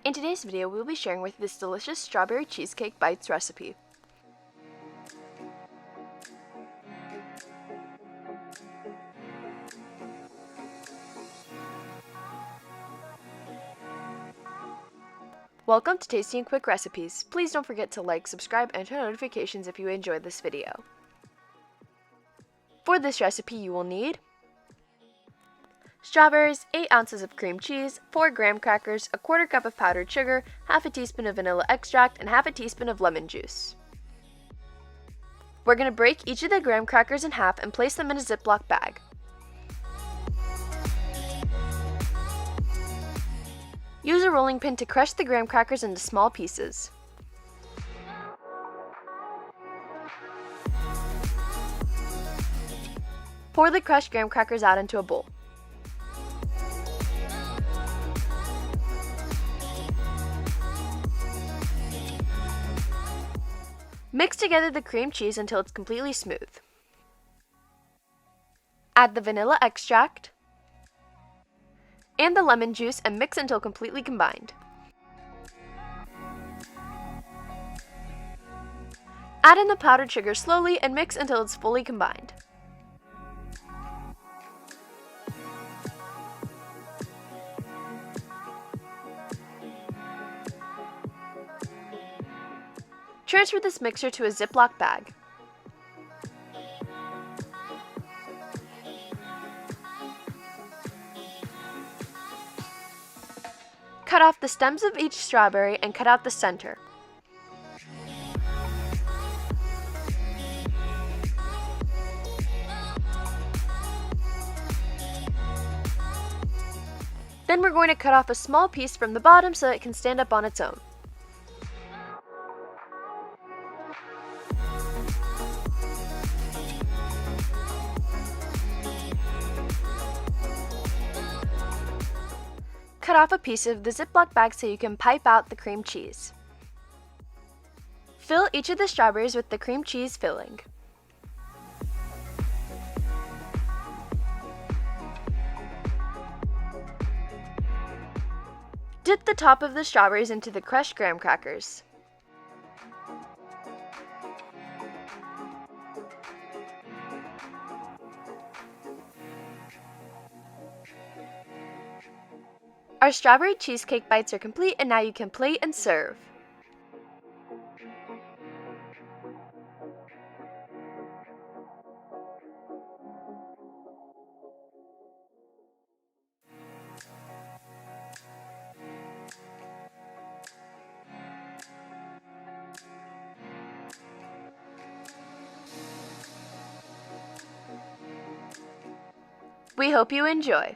In today's video, we will be sharing with you this delicious strawberry cheesecake bites recipe. Welcome to Tasty and Quick Recipes. Please don't forget to like, subscribe, and turn on notifications if you enjoyed this video. For this recipe, you will need strawberries, 8 ounces of cream cheese, 4 graham crackers, a quarter cup of powdered sugar, half a teaspoon of vanilla extract, and half a teaspoon of lemon juice. We're going to break each of the graham crackers in half and place them in a Ziploc bag. Use a rolling pin to crush the graham crackers into small pieces. Pour the crushed graham crackers out into a bowl. Mix together the cream cheese until it's completely smooth. Add the vanilla extract and the lemon juice and mix until completely combined. Add in the powdered sugar slowly and mix until it's fully combined. Transfer this mixture to a Ziploc bag. Cut off the stems of each strawberry and cut out the center. Then we're going to cut off a small piece from the bottom so it can stand up on its own. Cut off a piece of the Ziploc bag so you can pipe out the cream cheese. Fill each of the strawberries with the cream cheese filling. Dip the top of the strawberries into the crushed graham crackers. Our strawberry cheesecake bites are complete, and now you can plate and serve. We hope you enjoy.